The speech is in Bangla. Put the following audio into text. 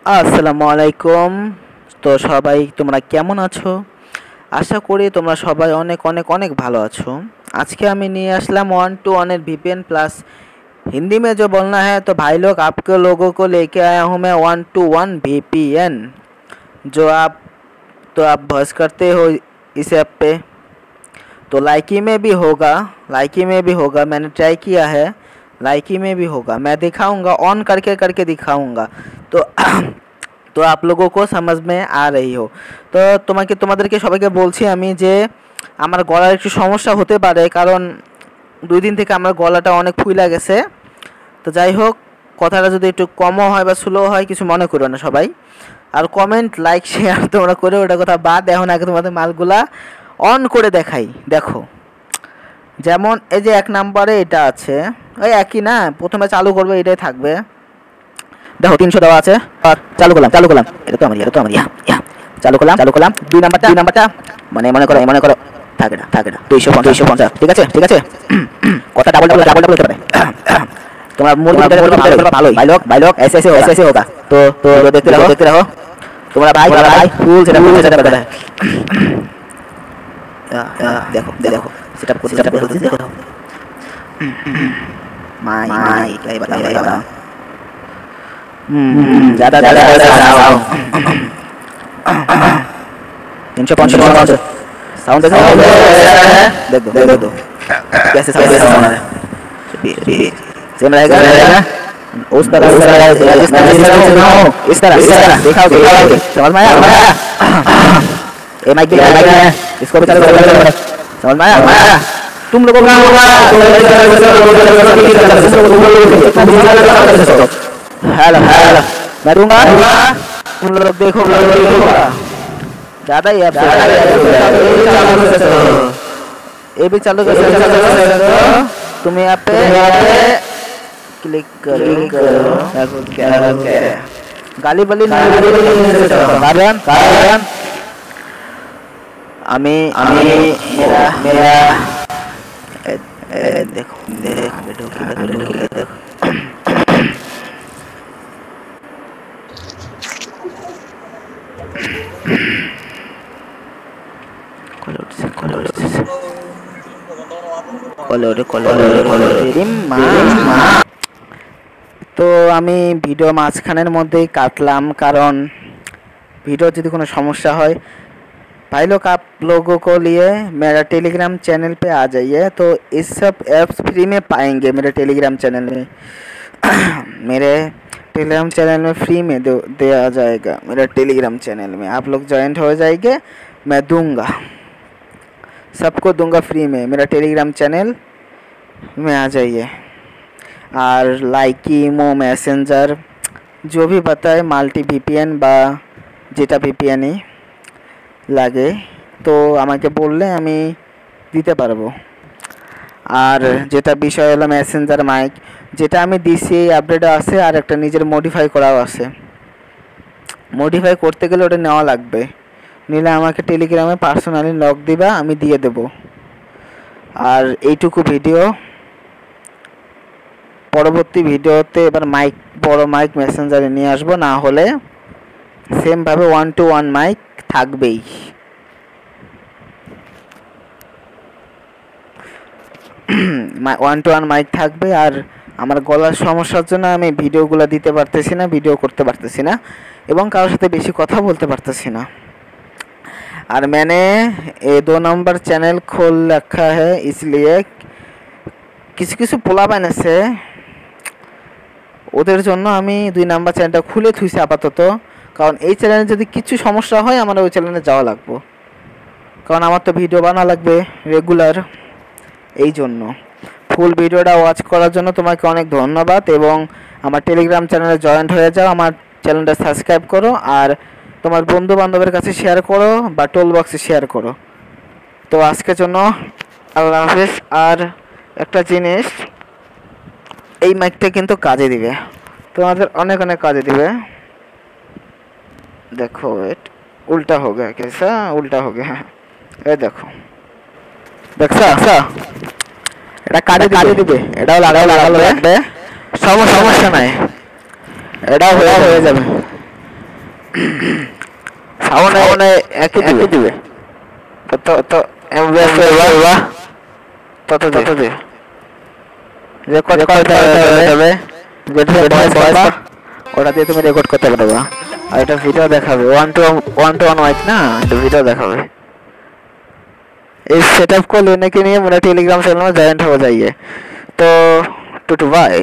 আসসালামু আলাইকুম। তো সবাই তোমরা কেমন আছো? আশা করি তোমরা সবাই অনেক অনেক অনেক ভালো আছো। आज के আমি নিয়ে আসলাম 1 to 1 एट VPN प्लस। हिंदी में जो बोलना है तो भाई लोग आपके लोगों को लेके आया हूँ मैं 1 to 1 VPN, जो आप बस करते हो इस ऐप पे। तो लाइकी में भी होगा, मैंने ट्राई किया है, लाइकी में भी होगा। मैं दिखाऊंगा, ऑन करके करके दिखाऊंगा। तो তো आप लोगों को समझ में आ रही हो। তো তোমাদেরকে সবাইকে বলছি আমি যে আমার গলার একটু সমস্যা হতে পারে, কারণ 2 দিন থেকে আমার গলাটা অনেক ফুইলা গেছে। তো যাই হোক, কথাটা যদি একটু কমও হয় বা স্লো হয় কিছু মনে করো না সবাই। আর কমেন্ট লাইক শেয়ার তোমরা করে, ওটা কথা বাদ। এখন আগে তোমাদের মালগুলা অন করে দেখাই। দেখো, যেমন এই যে 1 নম্বরে এটা আছে, ওই একই না, প্রথমে চালু করবে এটাই থাকবে। দেখো 300 দেওয়া আছে, চালু করলাম এটা তো আমার চালু করলাম 2 নাম্বারটা মানে মনে করো থাকে না 250, ঠিক আছে কথা ডাবল হতে পারে। তোমরা মূল ভাই লোক ऐसे होगा। তো দেখতে রাখো তোমরা ভাই ফুল সেটা পারে। দেখো সেটআপ করতে দেখো মাই क्या बता ज़्यादा 350 साउंड देखो कैसे साउंड है। सेम रहेगा उस तरह इस तरह दिखाओ समझ में आया? माइक भी इसको भी चालू करो, समझ में आया? तुम लोगों का हेलो मैं दूंगा, तुम लोग देखो ज़्यादा ही ये भी चालू कर तुम यहाँ पे क्लिक करो। गाली बली कारण मेरा देखो তো আমি ভিডিও মাঝখানের মধ্যেই কাটলাম, কারণ ভিডিও যদি কোনো সমস্যা হয়। भाई लोग आप लोगों को लिए मेरा टेलीग्राम चैनल पे आ जाइए, तो इस सब ऐप्स फ्री में पाएंगे मेरे टेलीग्राम चैनल में। मेरे टेलीग्राम चैनल में फ्री में दिया जाएगा। मेरा टेलीग्राम चैनल में आप लोग ज्वाइंट हो जाएंगे, मैं दूंगा, सबको दूंगा फ्री में। मेरा टेलीग्राम चैनल में आ जाइए। और लाइकी, इमो, मैसेंजर जो भी बताए, माल्टी VPN বা যেটা VPN লাগে তো আমাকে বললে আমি দিতে পারবো। আর যেটা বিষয় হলো মেসেঞ্জার মাইক, যেটা আমি দিছি আপডেটও আছে, আর একটা নিজের মডিফাই করাও আছে। মডিফাই করতে গেলে ওটা নেওয়া লাগবে, নিলে আমাকে টেলিগ্রামে পার্সোনালি লক দিবা, আমি দিয়ে দেব। আর এইটুকু ভিডিও, পরবর্তী ভিডিওতে এবার বড় মাইক মেসেঞ্জারে নিয়ে আসবো, না হলে সেমভাবে 1 to 1 মাইক থাকবেই। 1 to 1 মাইক থাকবে। আর আমার গলার সমস্যার জন্য আমি ভিডিওগুলো দিতে পারতেছি না, ভিডিও করতে পারতেছি না, এবং কারোর সাথে বেশি কথা বলতে পারতেছি না। और मैंने ये 2 नंबर चैनल खोल रखा है, इसलिए কিছু পোলাপাইন আছে, ওদের জন্য আমি 2 নাম্বার চ্যানেলটা খুলে থুইছি আপাতত। কারণ এই চ্যানেলে যদি কিছু সমস্যা হয় আমার ওই চ্যানেলে যাওয়া লাগবে, কারণ আমার তো ভিডিও বানা লাগবে রেগুলার। এই জন্য ফুল ভিডিওটা ওয়াচ করার জন্য তোমাকে অনেক ধন্যবাদ, এবং আমার টেলিগ্রাম চ্যানেলে জয়েন্ট হয়ে যাও, আমার চ্যানেলটা সাবস্ক্রাইব করো, আর তোমার বন্ধু বান্ধবের কাছে শেয়ার করো বা টোল বক্সে শেয়ার করো। তো আজকের জন্য আল্লাহ হাফেজ। আর একটা জিনিস, এই মাইকটা কিন্তু কাজে দিবে, তোমাদের অনেক অনেক কাজে দিবে। देखो उल्टा हो गया, कैसा उल्टा हो गया, ये देखो देखसा এটা কাটে দিবে, এটাও লাগালো লাগবে, সমস্যা নাই, এটাও হয়ে যাবে। সাউন্ড একই দিবে তো এমবিএস বাবা তত দে রেকর্ড করতে হবে যেটা ভয়েস ওটা দিয়ে তুমি রেকর্ড করতে পারবে আর এটা ভিডিও দেখাবে 1:1 ওয়াইজ না এটা ভিডিও দেখাবে इस सेटअप को लेने के लिए मेरा टेलीग्राम चैनल में ज्वाइन हो जाइए तो टू बाय।